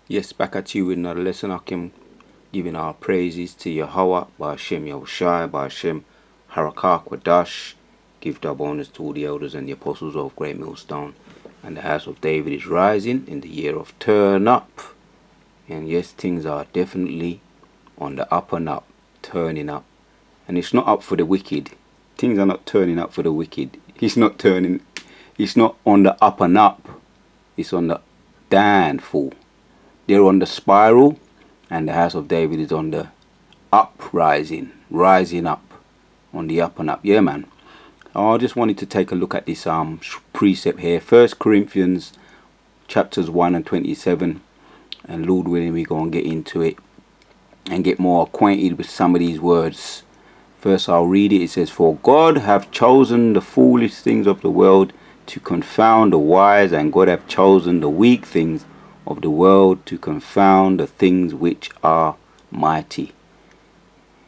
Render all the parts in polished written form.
Yes, back at you with another lesson. Akim, giving our praises to Yahweh, Ba'ashem Yahushai, Ba'ashem Harakah Kwadash. Give double honors to all the elders and the apostles of Great Millstone. And the house of David is rising in the year of turn up. And yes, things are definitely on the up and up, turning up. And it's not up for the wicked. Things are not turning up for the wicked. It's not on the up and up. It's on the downfall. They're on the spiral, and the house of David is on the uprising, rising up, on the up and up. Yeah, man. I just wanted to take a look at this precept here. 1 Corinthians chapters 1 and 27. And Lord willing, we go and get into it and get more acquainted with some of these words. First, I'll read it. It says, "For God hath chosen the foolish things of the world to confound the wise, and God hath chosen the weak things of the world to confound the things which are mighty."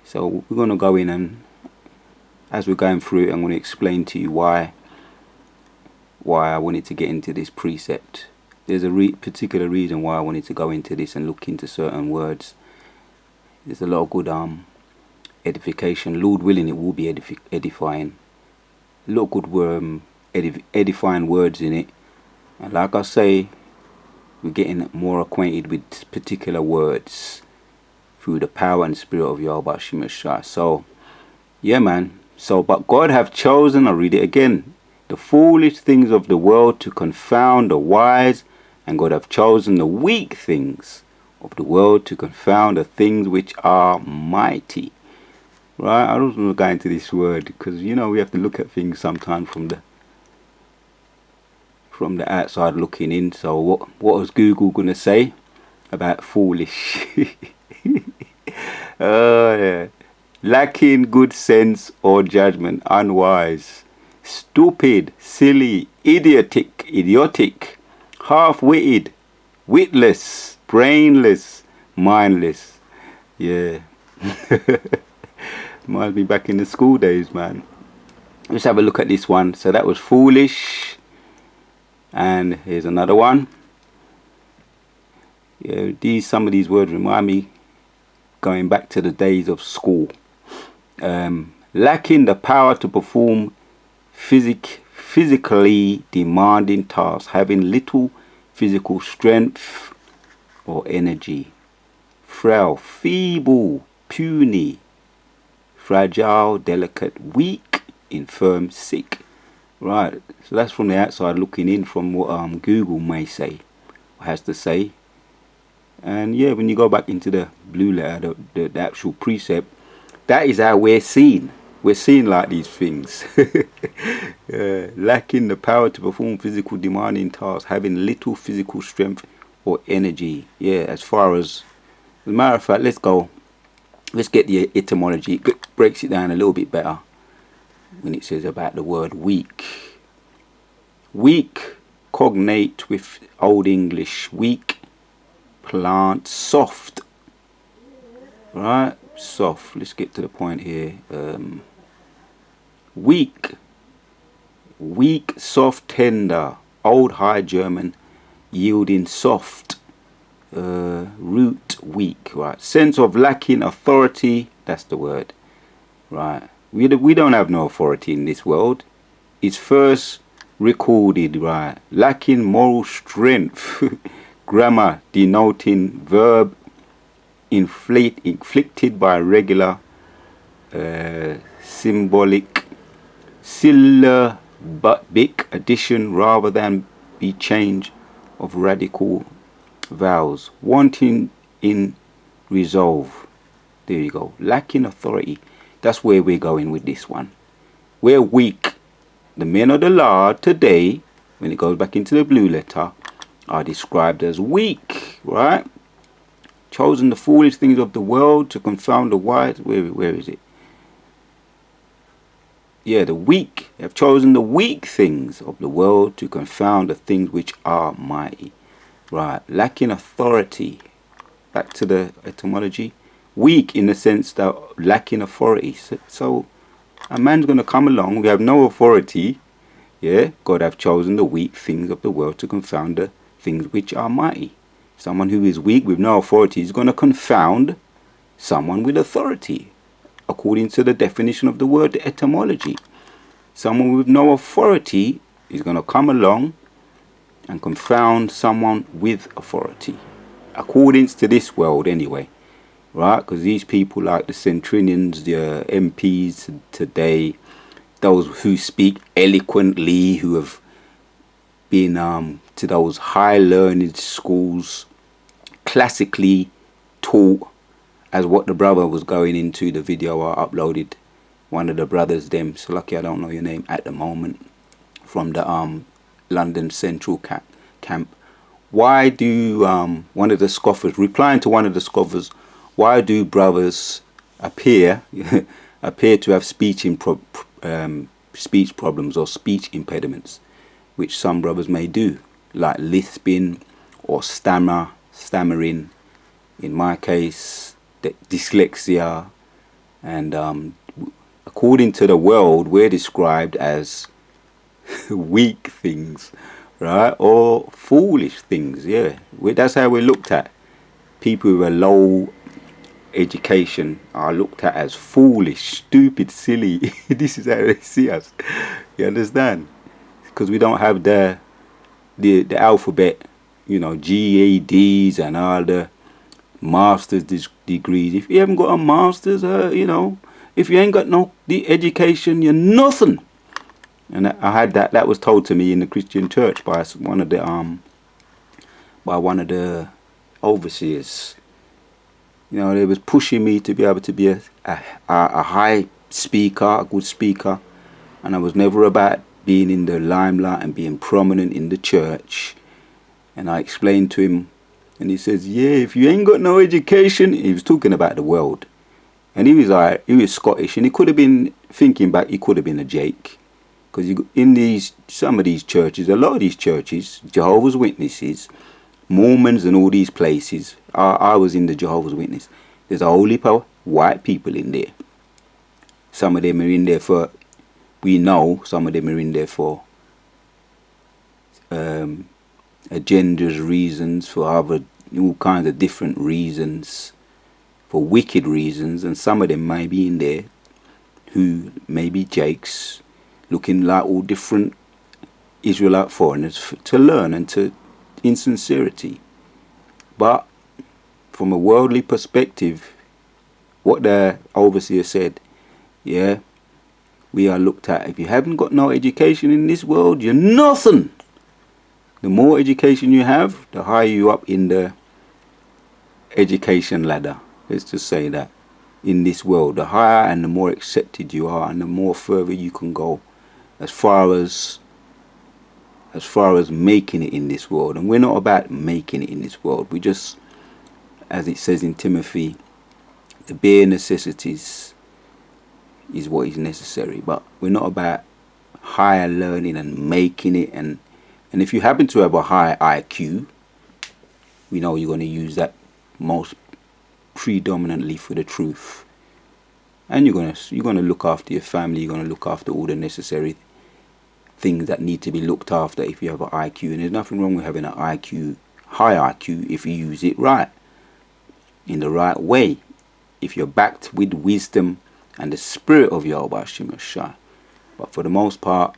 So we're going to go in, and as we're going through it, I'm going to explain to you why I wanted to get into this precept. There's a particular reason why I wanted to go into this and look into certain words. There's a lot of good edification. Lord willing, it will be edifying. A lot of good edifying words in it. And like I say, we're getting more acquainted with particular words through the power and spirit of Yahweh Shemeshah. So, yeah, man. So, but God have chosen, I'll read it again, the foolish things of the world to confound the wise, and God have chosen the weak things of the world to confound the things which are mighty. Right? I don't want to go into this word because, you know, we have to look at things sometimes from the outside looking in. So what was Google going to say about foolish? Yeah. Lacking good sense or judgment, unwise, stupid, silly, idiotic, half-witted, witless, brainless, mindless. Yeah. Reminds me back in the school days, man. Let's have a look at this one. So that was foolish. And here's another one. Yeah, some of these words remind me going back to the days of school. Lacking the power to perform physically demanding tasks, having little physical strength or energy. Frail, feeble, puny, fragile, delicate, weak, infirm, sick. Right, so that's from the outside looking in, from what Google may say, or has to say. And yeah, when you go back into the blue letter, the actual precept, that is how we're seen. We're seen like these things. Lacking the power to perform physical demanding tasks, having little physical strength or energy. Yeah, as a matter of fact, let's get the etymology. It breaks it down a little bit better when it says about the word weak. Weak, cognate with Old English, weak, plant, soft. Right, soft. Let's get to the point here. Weak, soft, tender. Old High German, yielding, soft. Root, weak. Right, sense of lacking authority. That's the word. Right. We don't have no authority in this world. It's first recorded, right? Lacking moral strength. Grammar denoting verb inflicted by regular syllabic addition rather than be change of radical vowels. Wanting in resolve. There you go. Lacking authority. That's where we're going with this one. We're weak. The men of the law today, when it goes back into the blue letter, are described as weak, right? Chosen the foolish things of the world to confound the wise. Where is it? Yeah, the weak have chosen the weak things of the world to confound the things which are mighty. Right, lacking authority. Back to the etymology. Weak in the sense that lacking authority. So a man's going to come along. We have no authority. Yeah, God have chosen the weak things of the world to confound the things which are mighty. Someone who is weak with no authority is going to confound someone with authority, according to the definition of the word, the etymology. Someone with no authority is going to come along and confound someone with authority, according to this world anyway, right? Because these people like the centurions, the MPs today, those who speak eloquently, who have been to those high learned schools, classically taught, as what the brother was going into the video I uploaded. One of the brothers, them, so lucky I don't know your name at the moment, from the London Central camp. Why do one of the scoffers, replying to one of the scoffers, why do brothers appear to have speech problems or speech impediments, which some brothers may do, like lisping or stammering. In my case, dyslexia, and according to the world, we're described as weak things, right? Or foolish things, yeah. That's how we're looked at. People with a low education are looked at as foolish, stupid, silly. This is how they see us. You understand? Because we don't have the alphabet, you know, GEDs and all the master's degrees. If you haven't got a master's, you know, if you ain't got the education, you're nothing. And I had that was told to me in the Christian church by one of the overseers. You know, they was pushing me to be able to be a high speaker, a good speaker, and I was never about being in the limelight and being prominent in the church. And I explained to him, and he says, yeah, if you ain't got no education, he was talking about the world. And he was Scottish, and he could have been, thinking back, he could have been a Jake. Because in some of these churches, a lot of these churches, Jehovah's Witnesses, Mormons and all these places, I was in the Jehovah's Witness. There's a whole heap of white people in there. Some of them are in there for, we know, some of them are in there for agendas, reasons, for all kinds of different reasons, for wicked reasons, and some of them may be in there who may be Jakes, looking like all different Israelite foreigners to learn and to in sincerity. But from a worldly perspective, what the overseer said, yeah, we are looked at, if you haven't got no education in this world, you're nothing. The more education you have, the higher you up in the education ladder. Let's just say that. In this world, the higher and the more accepted you are, and the more further you can go as far as making it in this world. And we're not about making it in this world. We just, as it says in Timothy, the bare necessities is what is necessary. But we're not about higher learning and making it. And if you happen to have a high IQ, we know you're going to use that most predominantly for the truth. And you're going to look after your family. You're going to look after all the necessary things that need to be looked after if you have an IQ. And there's nothing wrong with having an IQ, high IQ, if you use it right, in the right way, if you're backed with wisdom and the spirit of Yahweh Hashem Yeshua. But for the most part,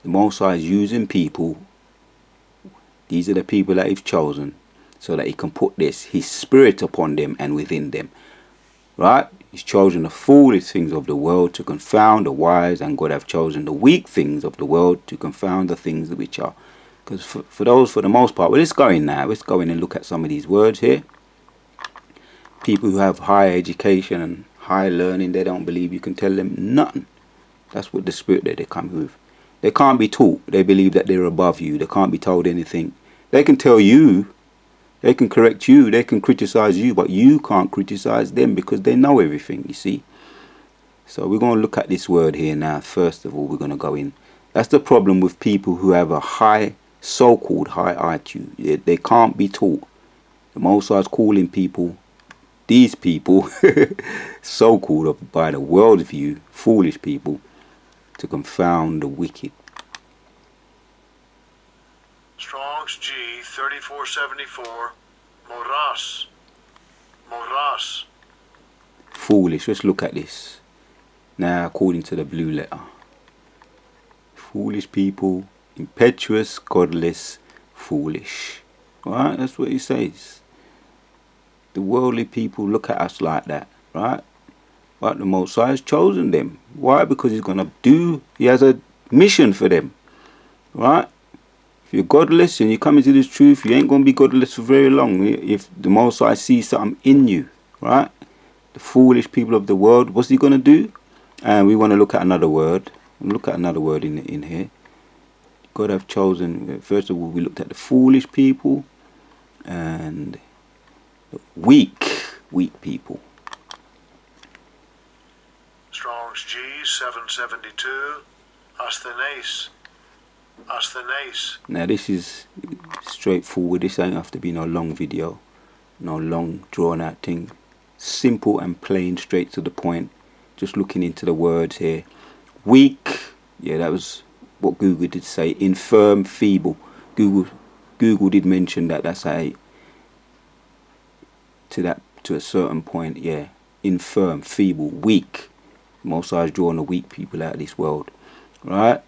the Most High is using people. These are the people that He's chosen, so that He can put His spirit upon them and within them. Right? He's chosen the foolish things of the world to confound the wise, and God have chosen the weak things of the world to confound the things which are. Because for the most part, well, let's go in now. Let's go in and look at some of these words here. People who have high education and high learning, they don't believe you can tell them nothing. That's what the spirit that they come with. They can't be taught. They believe that they're above you. They can't be told anything. They can tell you, they can correct you, they can criticize you, but you can't criticize them because they know everything, you see. So we're going to look at this word here now. First of all, we're going to go in. That's the problem with people who have a high, so-called high IQ. They can't be taught. The Most High is calling people, these people, so-called by the world view, foolish people, to confound the wicked. Strong's G 3474. Moras. Moras. Foolish. Let's look at this. Now, according to the blue letter. Foolish people, impetuous, godless, foolish. Right? That's what he says. The worldly people look at us like that. Right? But the Most High has chosen them. Why? Because he has a mission for them. Right? If you're godless and you come into this truth, you ain't going to be godless for very long. If the Most High sees something in you. Right? The foolish people of the world, what's he going to do? And we want to look at another word. Look at another word in here. God have chosen, first of all, we looked at the foolish people and the weak people. Strong's G 772. Asthenes. Asthenes. Now this is straightforward. This ain't have to be no long video, no long drawn out thing. Simple and plain, straight to the point. Just looking into the words here. Weak, yeah, that was what Google did say. Infirm, feeble. Google did mention that. That's to a certain point, yeah. Infirm, feeble, weak. Most High is drawing the weak people out of this world, right?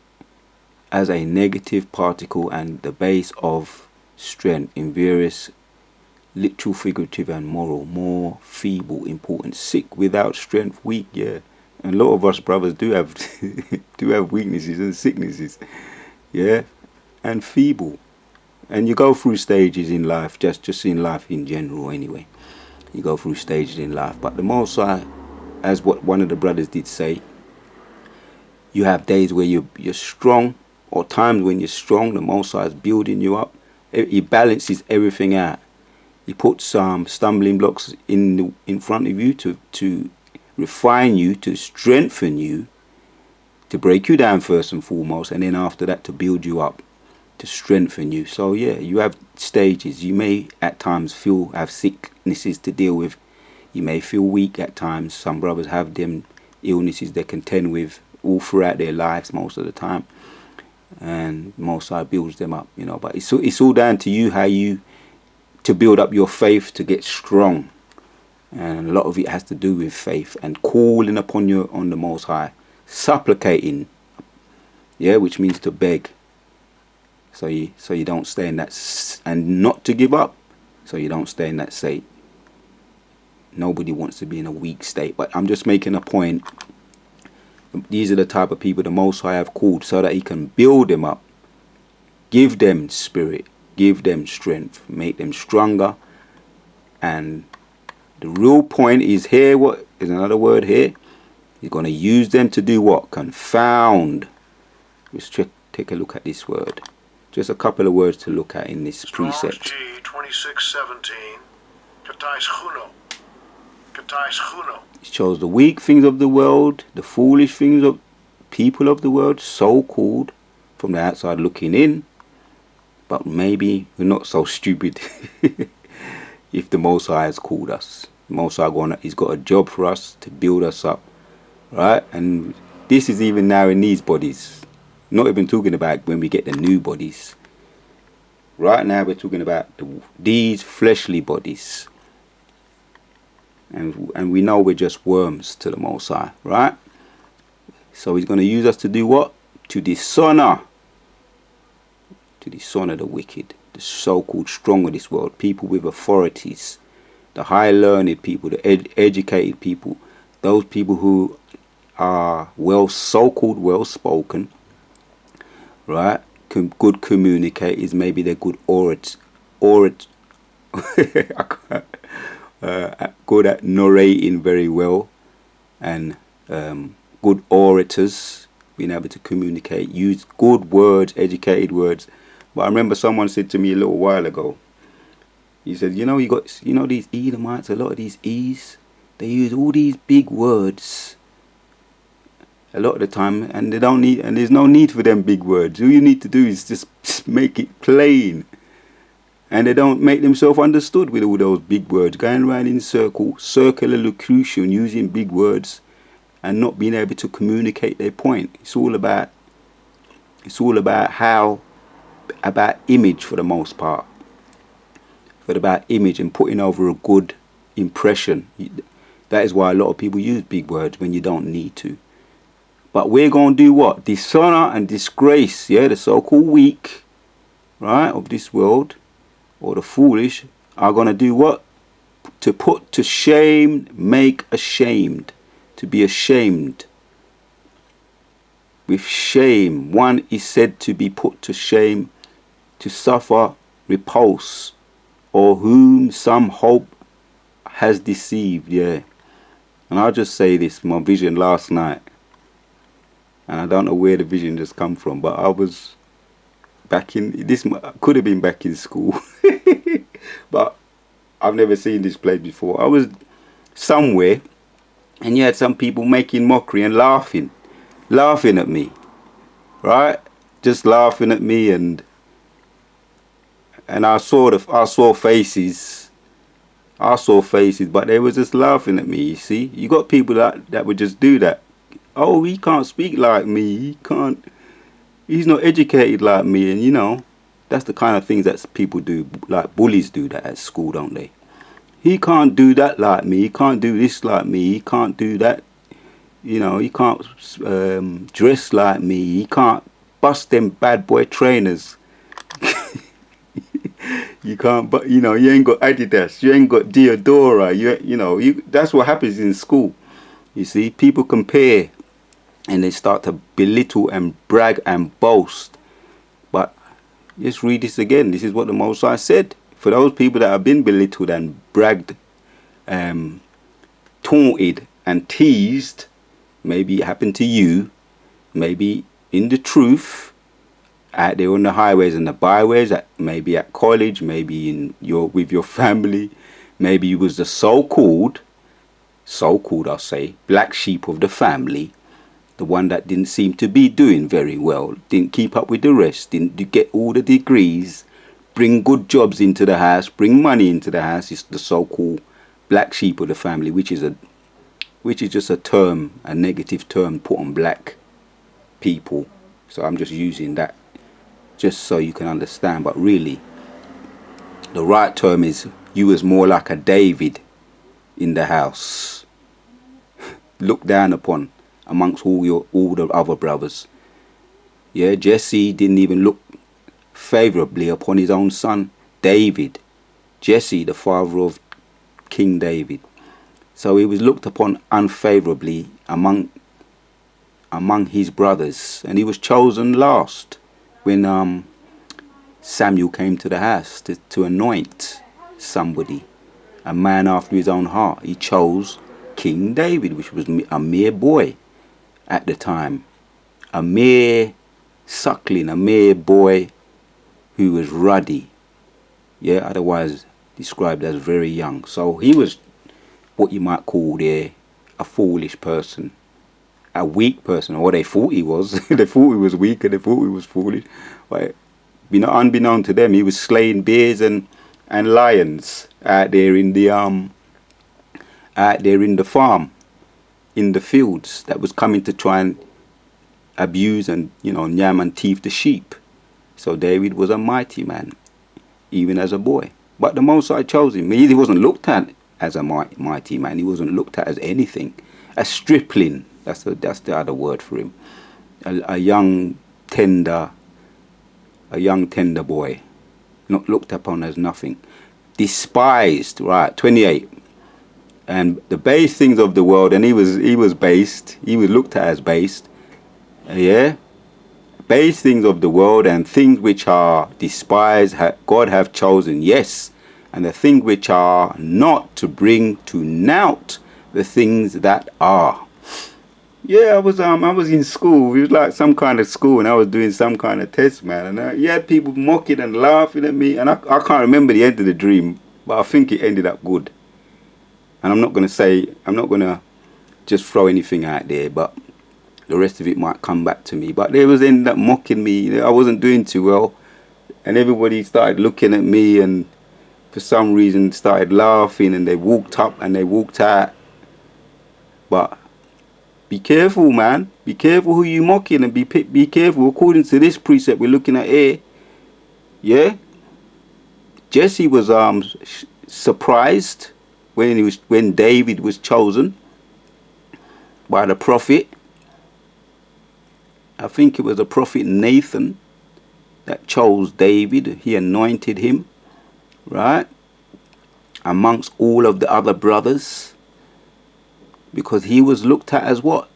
As a negative particle and the base of strength in various literal, figurative, and moral. More feeble, important, sick, without strength, weak, yeah. And a lot of us brothers do have weaknesses and sicknesses, yeah, and feeble. And you go through stages in life, just in life in general anyway. You go through stages in life. But the Most High, as what one of the brothers did say, you have days where you're strong, or times when you're strong. The Most High is building you up. He balances everything out. He puts some stumbling blocks in front of you to refine you, to strengthen you, to break you down first and foremost, and then after that to build you up, to strengthen you. So yeah, you have stages. You may at times have sicknesses to deal with. You may feel weak at times. Some brothers have them illnesses they contend with all throughout their lives most of the time, and Most High builds them up, you know. But it's all down to you, how you to build up your faith, to get strong. And a lot of it has to do with faith and calling upon on the Most High, supplicating, yeah, which means to beg. So you don't stay in that, and not to give up. So you don't stay in that state. Nobody wants to be in a weak state. But I'm just making a point. These are the type of people the Most High have called, so that He can build them up, give them spirit, give them strength, make them stronger. And the real point is here. What is another word here? You're going to use them to do what? Confound. Let's take a look at this word. Just a couple of words to look at in this precept. G 2617. Katais chuno. It shows the weak things of the world, the foolish things of people of the world, so-called, from the outside looking in. But maybe we're not so stupid if the Most High has called us. The Most High He's got a job for us to build us up, right? And this is even now in these bodies. Not even talking about when we get the new bodies. Right now we're talking about these fleshly bodies. And we know we're just worms to the Most High, right? So He's going to use us to do what? To dishonor the wicked, the so-called strong of this world, people with authorities, the high learned people, the educated people, those people who are so-called well spoken, right? Good communicators, maybe they're good good at narrating very well, and good orators, being able to communicate, use good words, educated words. But I remember someone said to me a little while ago, he said, you know these Edomites, a lot of these E's, they use all these big words a lot of the time, and there's no need for them big words. All you need to do is just make it plain. And they don't make themselves understood with all those big words, going around in circular locution, using big words and not being able to communicate their point. It's all about image for the most part. but about image and putting over a good impression. That is why a lot of people use big words when you don't need to. But we're going to do what? Dishonor and disgrace, yeah, the so-called weak, right, of this world, or the foolish, are going to do what? To put to shame, make ashamed, to be ashamed. With shame, one is said to be put to shame, to suffer repulse, or whom some hope has deceived, yeah. And I'll just say this, my vision last night, and I don't know where the vision just come from, but I was back in, this could have been back in school, but I've never seen this place before. I was somewhere, and you had some people making mockery and laughing at me, right? Just laughing at me, and I saw faces, but they were just laughing at me. You see, you got people that would just do that. Oh, he can't speak like me. He's not educated like me, and you know, that's the kind of things that people do, like bullies do that at school, don't they? He can't do that like me. He can't do this like me. He can't do that. You know, he can't dress like me. He can't bust them bad boy trainers. You can't, but you know, you ain't got Adidas. You ain't got Diodora. You know, that's what happens in school. You see, people compare, and they start to belittle and brag and boast. But let's read this again. This is what the Most High said. For those people that have been belittled and bragged, taunted and teased, maybe it happened to you, maybe in the truth, out there on the highways and the byways, maybe at college, maybe with your family, maybe you was the so-called I'll say, black sheep of the family, the one that didn't seem to be doing very well, didn't keep up with the rest, didn't get all the degrees, bring good jobs into the house, bring money into the house. It's the so-called black sheep of the family, which is just a term, a negative term put on black people. So I'm just using that just so you can understand. But really, the right term is you was more like a David in the house, looked down upon amongst all the other brothers. Yeah, Jesse didn't even look favorably upon his own son David. Jesse, the father of King David. So he was looked upon unfavorably among his brothers, and he was chosen last when Samuel came to the house to anoint somebody, a man after his own heart. He chose King David, which was a mere boy at the time, a mere suckling, a mere boy who was ruddy, yeah, otherwise described as very young. So he was what you might call there a foolish person, a weak person, or they thought he was. They thought he was weak, and they thought he was foolish. But unbeknown to them, he was slaying bears and lions out there in the farm, in the fields, that was coming to try and abuse and, you know, nyam and thief the sheep. So David was a mighty man, even as a boy. But the Most High chose him. He wasn't looked at as a mighty man. He wasn't looked at as anything. A stripling. That's the other word for him. A young tender boy, not looked upon as nothing. Despised, right? 28. And the base things of the world, and he was based. He was looked at as based. Yeah. Base things of the world and things which are despised, God have chosen, yes, and the things which are not, to bring to naught the things that are. Yeah, I was in school. It was like some kind of school, and I was doing some kind of test, man. And you had people mocking and laughing at me, and I can't remember the end of the dream, but I think it ended up good. And I'm not going to just throw anything out there, but the rest of it might come back to me. But they was ended up mocking me. I wasn't doing too well, and everybody started looking at me, and for some reason started laughing, and they walked up and they walked out. But be careful, man. Be careful who you mocking, and be careful according to this precept we're looking at here. Yeah? Jesse was surprised when David was chosen by the prophet. I think it was the prophet Nathan that chose David. He anointed him, right, amongst all of the other brothers, because he was looked at as what?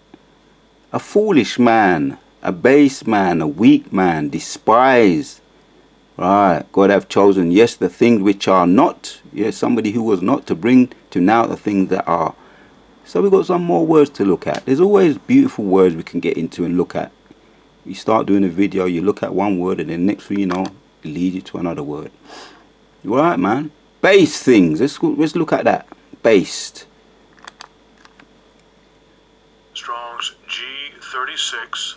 A foolish man, a base man, a weak man, despised. Right, God have chosen, yes, the things which are not, yes, somebody who was not, to bring to now the things that are. So we've got some more words to look at. There's always beautiful words we can get into and look at. You start doing a video, you look at one word, and then next thing you know, it leads you to another word. You alright, man? Base things. Let's look at that. Based. Strong's G36.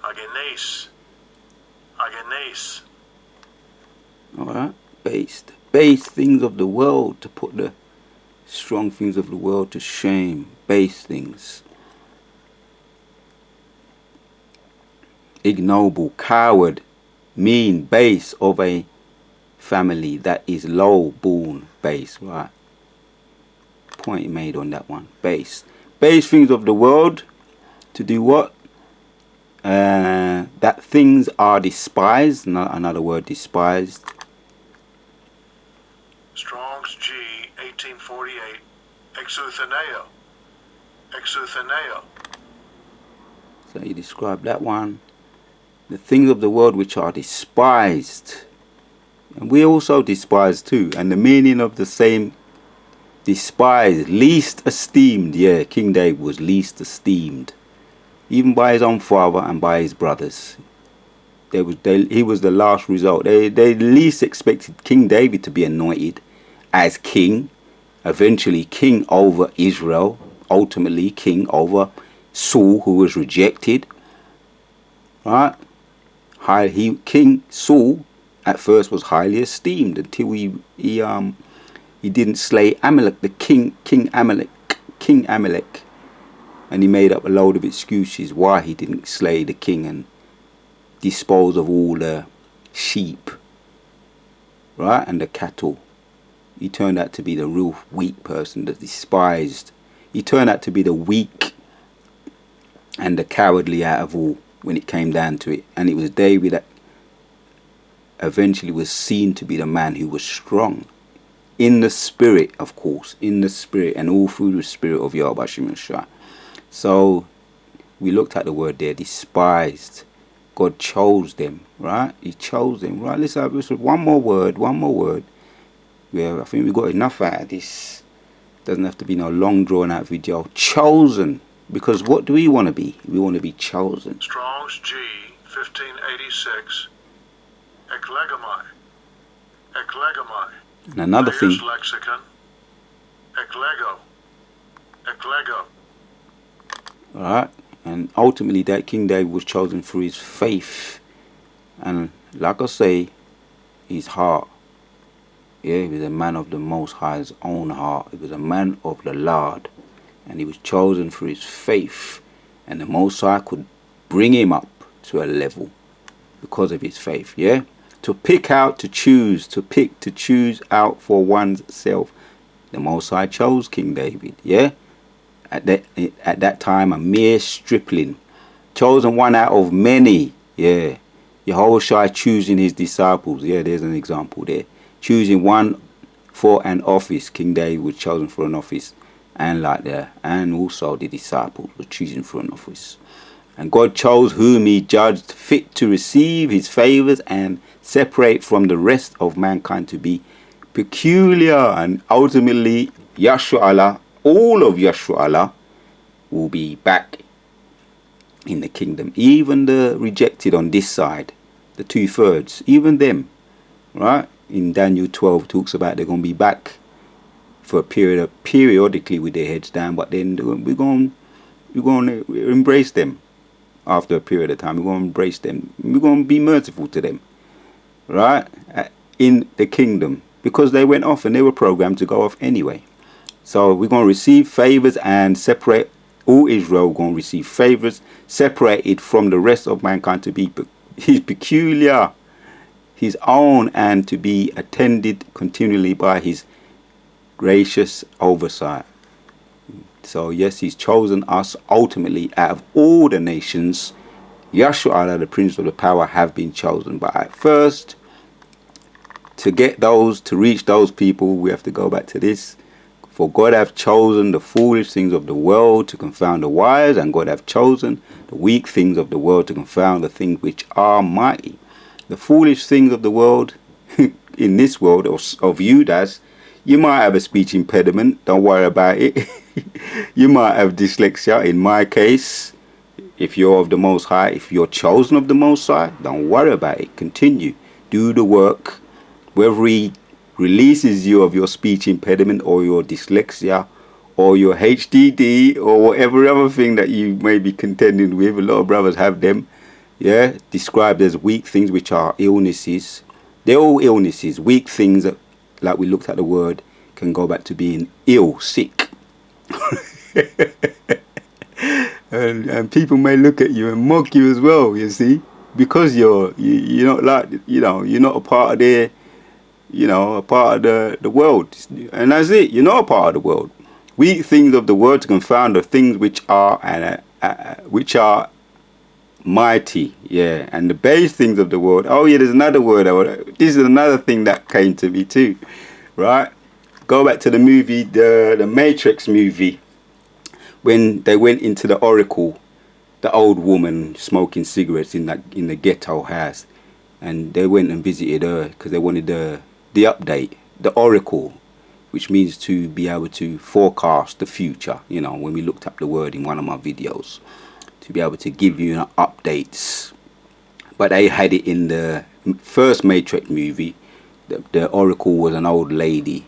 Agenes. Agenes. Alright? Based. Base things of the world, to put the strong things of the world to shame. Base things. Ignoble, coward, mean, base of a family that is low born. Base, right? Point made on that one. Base. Base things of the world to do what? That things are despised. Another word, despised. Strong's G 1848. Exuthaneo. Exuthaneo. So you describe that one. The things of the world which are despised. And we also despise too. And the meaning of the same, despised, least esteemed. Yeah, King David was least esteemed, even by his own father and by his brothers. He was the last result. They least expected King David to be anointed as king, eventually king over Israel, ultimately king over Saul, who was rejected. Right? King Saul at first was highly esteemed until he didn't slay Amalek, the King Amalek, and he made up a load of excuses why he didn't slay the king and dispose of all the sheep, right, and the cattle. He turned out to be the real weak person, the despised. He turned out to be the weak and the cowardly out of all when it came down to it. And it was David that eventually was seen to be the man who was strong. In the spirit, of course. In the spirit, and all through the spirit of Yahweh Hashem Yeshua. So we looked at the word there, despised. God chose them, right? He chose them, right? Let's have one more word. Yeah, I think we got enough out of this. Doesn't have to be no long drawn out video. Chosen. Because what do we want to be? We want to be chosen. Strong's G 1586. Eklegomai. Eklegomai. And another thing. Lexicon. Eklego. Eklego. Alright. And ultimately that King David was chosen for his faith. And like I say, his heart. Yeah, he was a man of the Most High's own heart. He was a man of the Lord. And he was chosen for his faith. And the Most High could bring him up to a level because of his faith. Yeah? To pick out, to choose out for one's self. The Most High chose King David. Yeah? At that time, a mere stripling. Chosen one out of many. Yeah. Yehoshua choosing his disciples. Yeah, there's an example there. Choosing one for an office. King David was chosen for an office. And like that. And also the disciples were choosing for an office. And God chose whom he judged fit to receive his favors and separate from the rest of mankind to be peculiar. And ultimately, Yahshua Allah, all of Yahshua Allah, will be back in the kingdom. Even the rejected on this side, the 2/3, even them, right? In Daniel 12 talks about they're going to be back for a periodically with their heads down, but then we're going to embrace them after a period of time. We're going to embrace them. We're going to be merciful to them, right? In the kingdom, because they went off and they were programmed to go off anyway. So we're going to receive favors and separate. All Israel going to receive favors separated from the rest of mankind to be his peculiar. his own, and to be attended continually by his gracious oversight. So yes, he's chosen us ultimately out of all the nations. Yahshua, the Prince of the Power, have been chosen. But at first, to reach those people, we have to go back to this. For God hath chosen the foolish things of the world to confound the wise, and God hath chosen the weak things of the world to confound the things which are mighty. The foolish things of the world, in this world, are viewed as, you might have a speech impediment, don't worry about it. You might have dyslexia, in my case. If you're of the Most High, if you're chosen of the Most High, don't worry about it. Continue. Do the work. Whether he releases you of your speech impediment or your dyslexia or your HDD or whatever other thing that you may be contending with. A lot of brothers have them. Yeah, described as weak things, which are illnesses. They're all illnesses. Weak things, like we looked at the word, can go back to being ill, sick. and people may look at you and mock you as well, you see, because you're not like, you're not a part of their, a part of the world. And that's it. You're not a part of the world. Weak things of the world to confound the things which are mighty. Yeah. And the base things of the world. Oh yeah, there's another word. This is another thing that came to me too. Right? Go back to the movie, the Matrix movie, when they went into the Oracle, the old woman smoking cigarettes in the ghetto house, and they went and visited her because they wanted the update, the Oracle, which means to be able to forecast the future. When we looked up the word in one of my videos, to be able to give you updates. But they had it in the first Matrix movie. The Oracle was an old lady,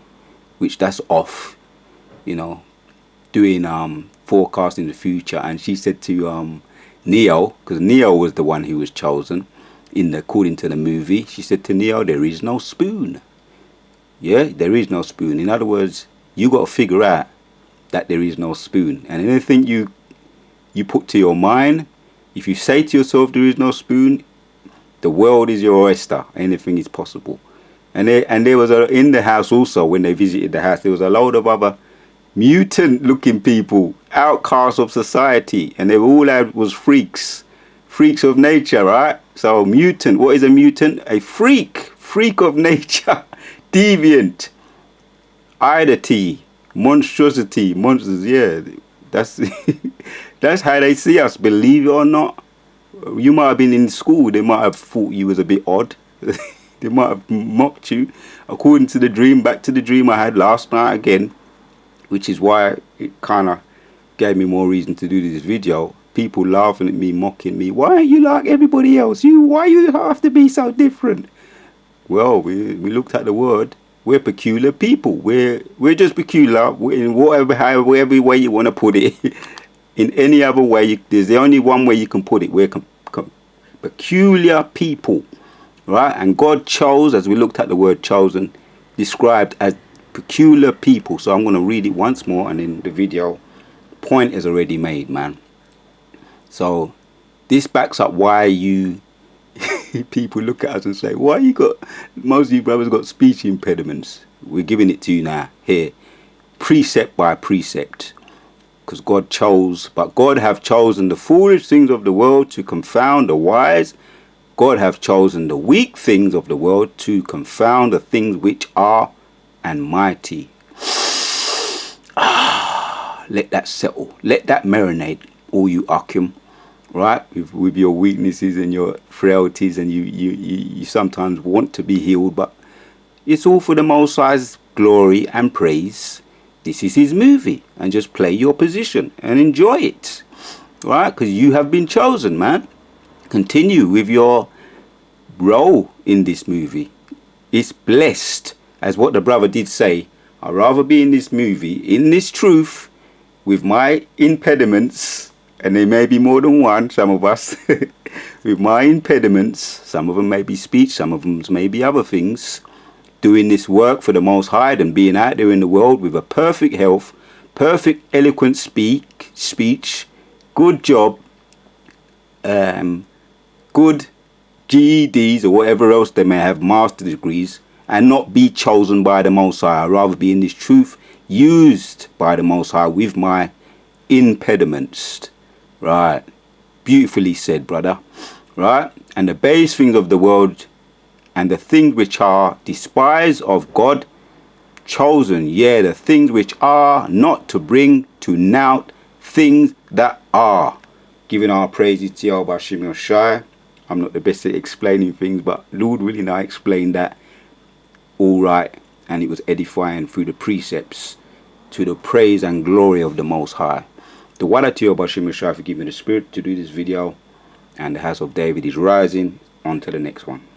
which that's off, doing forecasting the future. And she said to Neo, because Neo was the one who was chosen according to the movie, she said to Neo, there is no spoon. Yeah, there is no spoon. In other words, you got to figure out that there is no spoon. And anything you put to your mind, if you say to yourself there is no spoon, the world is your oyster. Anything is possible. And there was in the house also, when they visited the house, there was a load of other mutant looking people, outcasts of society, and they all was freaks of nature, right? So mutant, what is a mutant? A freak of nature, deviant, oddity, monstrosity, monsters. Yeah, that's that's how they see us, believe it or not. You might have been in school, they might have thought you was a bit odd. They might have mocked you. According to the dream, back to the dream I had last night again, which is why it kind of gave me more reason to do this video. People laughing at me, mocking me. Why are you like everybody else? Why you have to be so different? Well, we looked at the word. We're peculiar people. We're just peculiar in whatever way you want to put it. In any other way, there's the only one way you can put it. We're peculiar people, right? And God chose, as we looked at the word chosen, described as peculiar people. So I'm going to read it once more, and in the video, point is already made, man. So this backs up why people look at us and say, why most of you brothers got speech impediments. We're giving it to you now here, precept by precept, because but God have chosen the foolish things of the world to confound the wise. God have chosen the weak things of the world to confound the things which are and mighty. Let that settle. Let that marinate, all you Akim, right? With your weaknesses and your frailties, and you sometimes want to be healed, but it's all for the Most High's glory and praise. This is his movie, and just play your position and enjoy it, right? Because you have been chosen, man. Continue with your role in this movie. It's blessed, as what the brother did say. I'd rather be in this movie, in this truth, with my impediments, and there may be more than one, some of us, with my impediments. Some of them may be speech, some of them may be other things. Doing this work for the Most High and being out there in the world with a perfect health, perfect eloquent speech, good job, good GEDs or whatever else they may have, master degrees, and not be chosen by the Most High. I'd rather be in this truth, used by the Most High with my impediments. Right. Beautifully said, brother. Right. And the base things of the world and the things which are despised of God, chosen, yeah, the things which are not to bring to naught things that are. Giving our praises to Yahweh Hashem Yoshai. I'm not the best at explaining things, but Lord willing, I explained that all right, and it was edifying through the precepts to the praise and glory of the Most High. The Wada to Yahweh Hashem Yoshai for giving me the spirit to do this video, and the house of David is rising. On to the next one.